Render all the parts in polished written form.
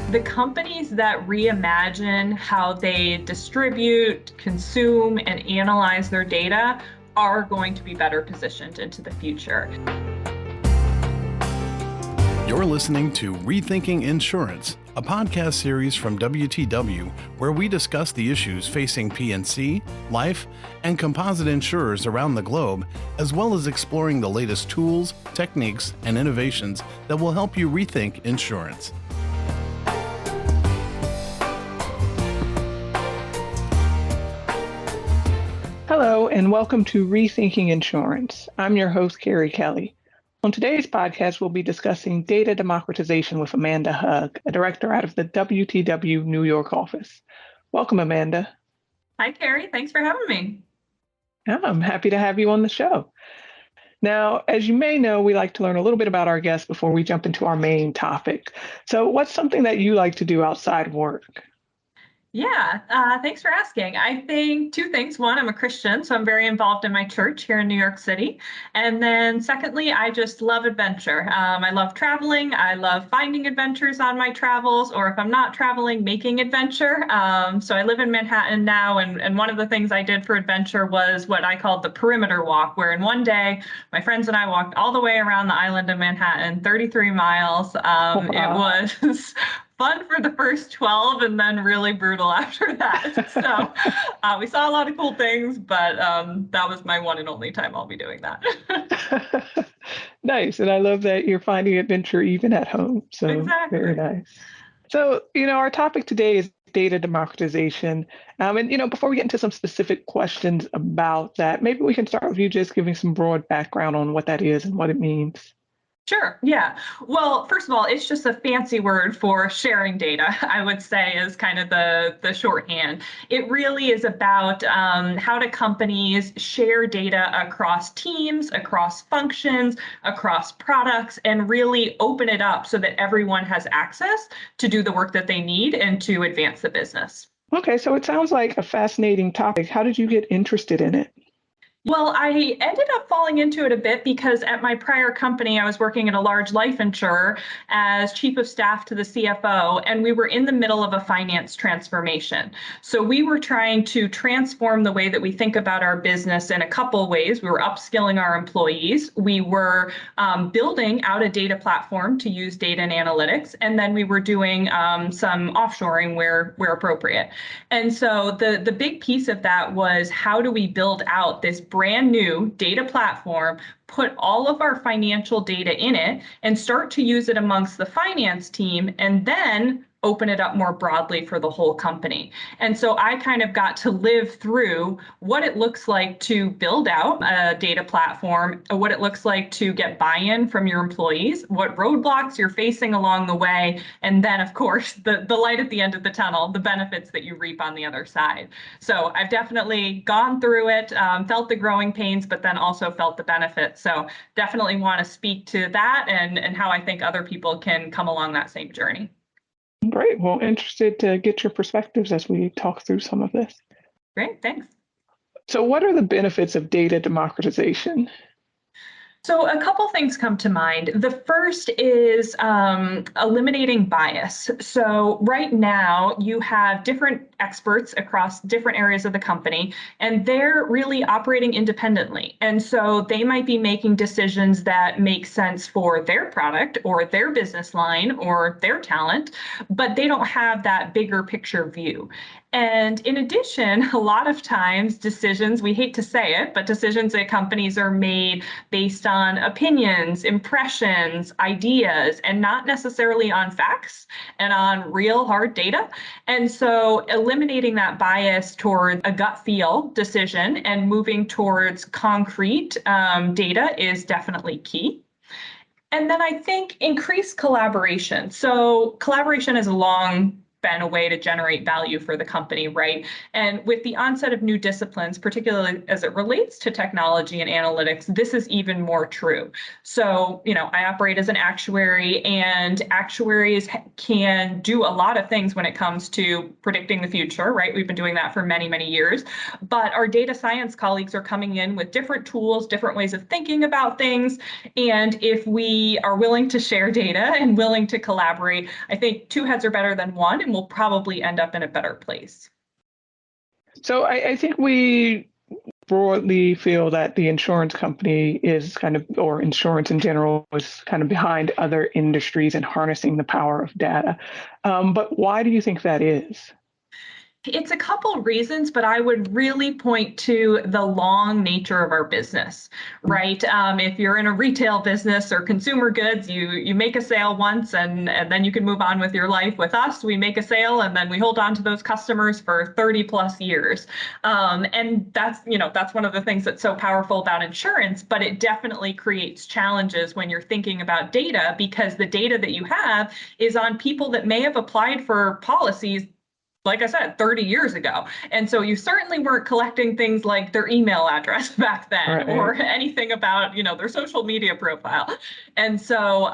The companies that reimagine how they distribute, consume, and analyze their data are going to be better positioned into the future. You're listening to Rethinking Insurance, a podcast series from WTW where we discuss the issues facing P&C, life, and composite insurers around the globe, as well as exploring the latest tools, techniques, and innovations that will help you rethink insurance. Hello, and welcome to Rethinking Insurance. I'm your host, Carrie. On today's podcast, we'll be discussing data democratization with Amanda Hug, a director out of the WTW New York office. Welcome, Amanda. Hi, Carrie. Thanks for having me. Yeah, I'm happy to have you on the show. Now, as you may know, we like to learn a little bit about our guests before we jump into our main topic. So what's something that you like to do outside of work? Yeah, thanks for asking. I think two things. One, I'm a Christian, so I'm very involved in my church here in New York City. And then secondly, I just love adventure. I love traveling. I love finding adventures on my travels, or if I'm not traveling, making adventure. So I live in Manhattan now, and one of the things I did for adventure was what I called the perimeter walk, where in one day, my friends and I walked all the way around the island of Manhattan, 33 miles. Wow. It was fun for the first 12 and then really brutal after that. So we saw a lot of cool things, but that was my one and only time I'll be doing that. Nice. And I love that you're finding adventure even at home. So Exactly. Very nice. So, our topic today is data democratization. Before we get into some specific questions about that, maybe we can start with you just giving some broad background on what that is and what it means. Sure. Yeah. Well, first of all, it's just a fancy word for sharing data, I would say, is kind of the shorthand. It really is about how do companies share data across teams, across functions, across products, and really open it up so that everyone has access to do the work that they need and to advance the business. Okay, so it sounds like a fascinating topic. How did you get interested in it? Well, I ended up falling into it a bit because at my prior company, I was working at a large life insurer as chief of staff to the CFO, and we were in the middle of a finance transformation. So we were trying to transform the way that we think about our business in a couple ways. We were upskilling our employees. We were building out a data platform to use data and analytics, and then we were doing some offshoring where appropriate. And so the big piece of that was, how do we build out this brand new data platform, put all of our financial data in it, and start to use it amongst the finance team, and then open it up more broadly for the whole company. And so I kind of got to live through what it looks like to build out a data platform, what it looks like to get buy-in from your employees, what roadblocks you're facing along the way, and then, of course, the light at the end of the tunnel, the benefits that you reap on the other side. So I've definitely gone through it, felt the growing pains, but then also felt the benefits. So definitely want to speak to that and how I think other people can come along that same journey. Great. Well, interested to get your perspectives as we talk through some of this. Great, thanks. So what are the benefits of data democratization? So a couple things come to mind. The first is eliminating bias. So right now you have different experts across different areas of the company, and they're really operating independently. And so they might be making decisions that make sense for their product or their business line or their talent, but they don't have that bigger picture view. And in addition, a lot of times decisions, we hate to say it, but decisions at companies are made based on opinions, impressions, ideas, and not necessarily on facts and on real hard data. And so eliminating that bias toward a gut feel decision and moving towards concrete data is definitely key. And then I think increased collaboration. So collaboration is a long been a way to generate value for the company, right? And with the onset of new disciplines, particularly as it relates to technology and analytics, this is even more true. So, I operate as an actuary, and actuaries can do a lot of things when it comes to predicting the future, right? We've been doing that for many, many years. But our data science colleagues are coming in with different tools, different ways of thinking about things. And if we are willing to share data and willing to collaborate, I think two heads are better than one, and we'll probably end up in a better place. So I think we broadly feel that the insurance company is or insurance in general, is kind of behind other industries in harnessing the power of data. But why do you think that is? It's a couple reasons, but I would really point to the long nature of our business, right? If you're in a retail business or consumer goods, you make a sale once and then you can move on with your life. With us, we make a sale and then we hold on to those customers for 30 plus years. And that's one of the things that's so powerful about insurance, but it definitely creates challenges when you're thinking about data, because the data that you have is on people that may have applied for policies, like I said, 30 years ago. And so you certainly weren't collecting things like their email address back then, right, or anything about, their social media profile. And so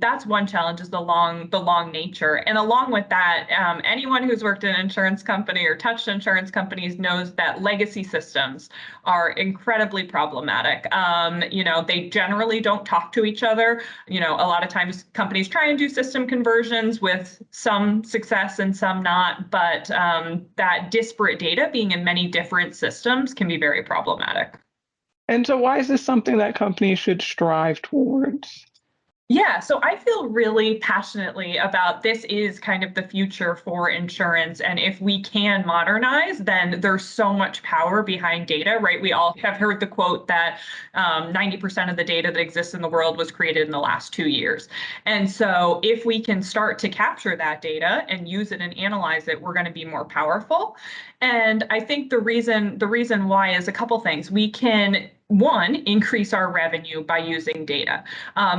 that's one challenge, is the long nature. And along with that, anyone who's worked in an insurance company or touched insurance companies knows that legacy systems are incredibly problematic. They generally don't talk to each other. A lot of times companies try and do system conversions with some success and some not, but that disparate data being in many different systems can be very problematic. And so why is this something that companies should strive towards? Yeah, so I feel really passionately about this is kind of the future for insurance. And if we can modernize, then there's so much power behind data, right? We all have heard the quote that 90% of the data that exists in the world was created in the last 2 years. And so if we can start to capture that data and use it and analyze it, we're going to be more powerful. And I think the reason why is a couple things. We can, one, increase our revenue by using data.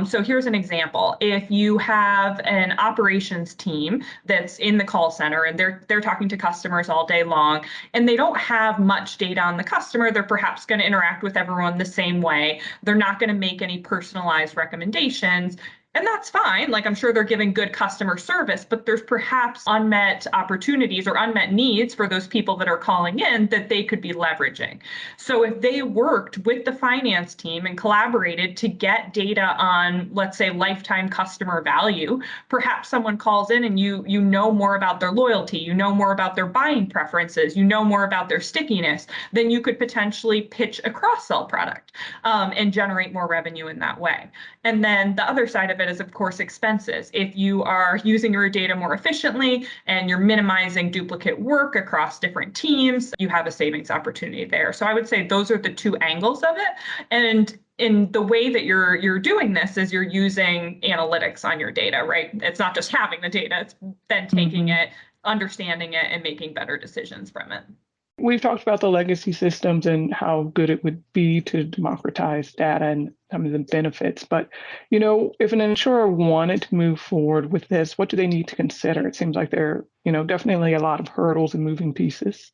So here's an example. If you have an operations team that's in the call center and they're talking to customers all day long, and they don't have much data on the customer, they're perhaps going to interact with everyone the same way. They're not going to make any personalized recommendations. And that's fine. Like, I'm sure they're giving good customer service, but there's perhaps unmet opportunities or unmet needs for those people that are calling in that they could be leveraging. So if they worked with the finance team and collaborated to get data on, let's say, lifetime customer value, perhaps someone calls in and you know more about their loyalty, you know more about their buying preferences, you know more about their stickiness, then you could potentially pitch a cross-sell product and generate more revenue in that way. And then the other side of it is, of course, expenses. If you are using your data more efficiently and you're minimizing duplicate work across different teams, you have a savings opportunity there. So I would say those are the two angles of it. And in the way that you're doing this is you're using analytics on your data, right? It's not just having the data, it's then taking it, understanding it, and making better decisions from it. We've talked about the legacy systems and how good it would be to democratize data and some of the benefits. But, if an insurer wanted to move forward with this, what do they need to consider? It seems like there are, definitely a lot of hurdles and moving pieces.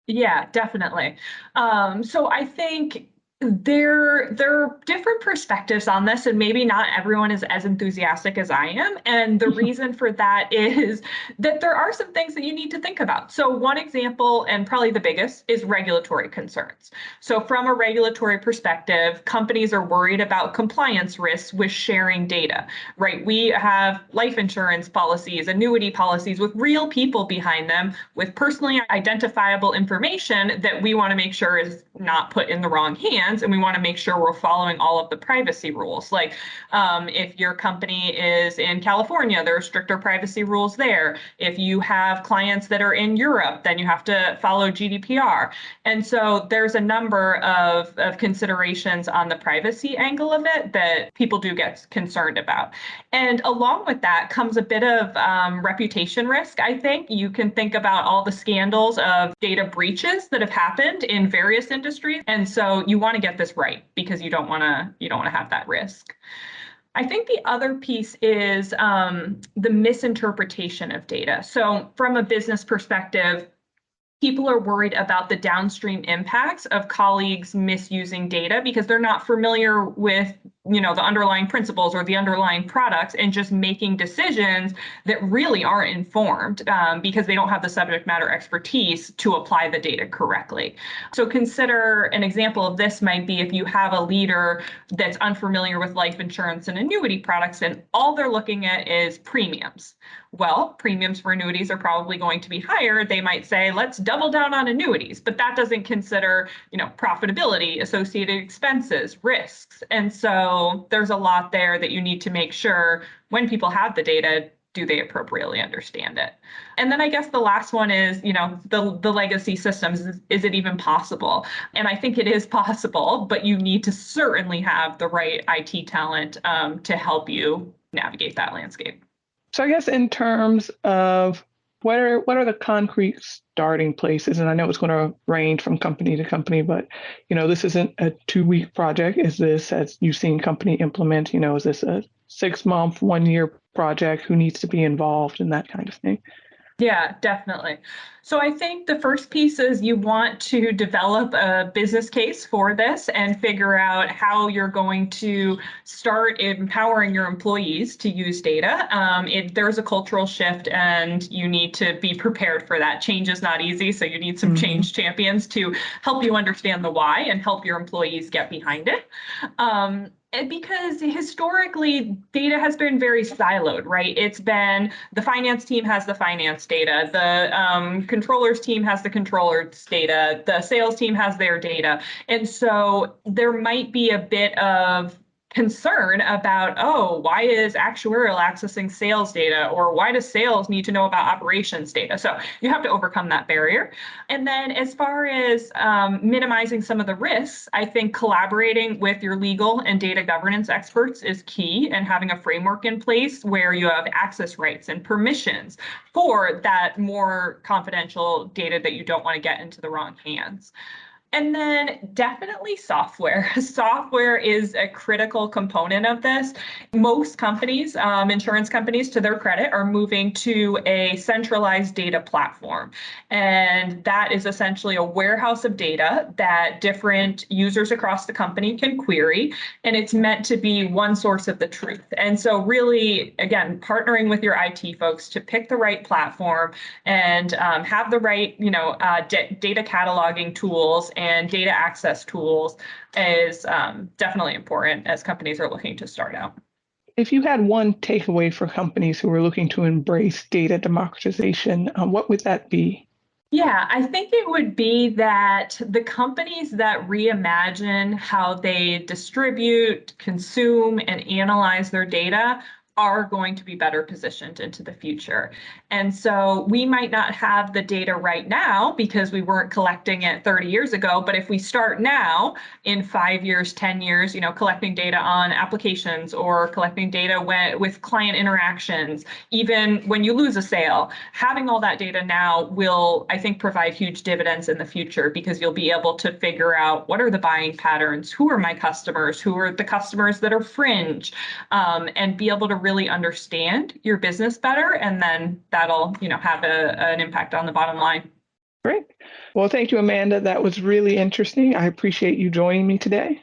Yeah, definitely. So I think there are different perspectives on this, and maybe not everyone is as enthusiastic as I am. And the reason for that is that there are some things that you need to think about. So one example, and probably the biggest, is regulatory concerns. So from a regulatory perspective, companies are worried about compliance risks with sharing data, right? We have life insurance policies, annuity policies with real people behind them with personally identifiable information that we want to make sure is not put in the wrong hands. And we want to make sure we're following all of the privacy rules. Like if your company is in California, there are stricter privacy rules there. If you have clients that are in Europe, then you have to follow GDPR. And so there's a number of considerations on the privacy angle of it that people do get concerned about. And along with that comes a bit of reputation risk, I think. You can think about all the scandals of data breaches that have happened in various industries. And so you want to get this right because you don't want to have that risk. I think the other piece is the misinterpretation of data. So from a business perspective, people are worried about the downstream impacts of colleagues misusing data because they're not familiar with, the underlying principles or the underlying products, and just making decisions that really aren't informed because they don't have the subject matter expertise to apply the data correctly. So consider an example of this might be if you have a leader that's unfamiliar with life insurance and annuity products, and all they're looking at is premiums. Well, premiums for annuities are probably going to be higher. They might say, let's double down on annuities, but that doesn't consider, profitability, associated expenses, risks. And so there's a lot there that you need to make sure when people have the data, do they appropriately understand it? And then I guess the last one is, the legacy systems. Is it even possible? And I think it is possible, but you need to certainly have the right IT talent to help you navigate that landscape. So I guess in terms of what are the concrete starting places? And I know it's going to range from company to company, but this isn't a 2-week project. Is this, as you've seen company implement, is this a 6-month, 1-year project? Who needs to be involved and that kind of thing? Yeah, definitely. So I think the first piece is you want to develop a business case for this and figure out how you're going to start empowering your employees to use data. There's a cultural shift and you need to be prepared for that. Change is not easy, so you need some change champions to help you understand the why and help your employees get behind it. And because historically data has been very siloed, right? It's been the finance team has the finance data, the controllers team has the controllers data, the sales team has their data. And so there might be a bit of concern about, why is actuarial accessing sales data, or why does sales need to know about operations data? So you have to overcome that barrier. And then as far as minimizing some of the risks, I think collaborating with your legal and data governance experts is key, and having a framework in place where you have access rights and permissions for that more confidential data that you don't want to get into the wrong hands. And then definitely software. Software is a critical component of this. Most companies, insurance companies, to their credit, are moving to a centralized data platform. And that is essentially a warehouse of data that different users across the company can query. And it's meant to be one source of the truth. And so really, again, partnering with your IT folks to pick the right platform and have the right, data cataloging tools and data access tools is definitely important as companies are looking to start out. If you had one takeaway for companies who are looking to embrace data democratization, what would that be? Yeah, I think it would be that the companies that reimagine how they distribute, consume, and analyze their data are going to be better positioned into the future. And so we might not have the data right now because we weren't collecting it 30 years ago, but if we start now, in 5 years, 10 years, collecting data on applications or collecting data with client interactions, even when you lose a sale, having all that data now will, I think, provide huge dividends in the future, because you'll be able to figure out what are the buying patterns, who are my customers, who are the customers that are fringe, and be able to really understand your business better, and then that'll have an impact on the bottom line. Great. Well, thank you, Amanda. That was really interesting. I appreciate you joining me today.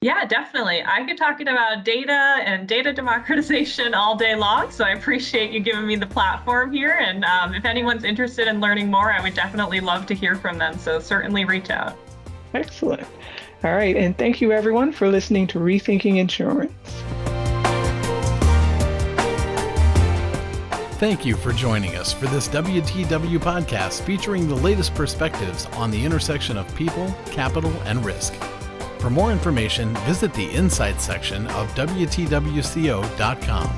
Yeah, definitely. I could talk about data and data democratization all day long, so I appreciate you giving me the platform here. And if anyone's interested in learning more, I would definitely love to hear from them, so certainly reach out. Excellent. All right, and thank you everyone for listening to Rethinking Insurance. Thank you for joining us for this WTW podcast featuring the latest perspectives on the intersection of people, capital, and risk. For more information, visit the Insights section of WTWCO.com.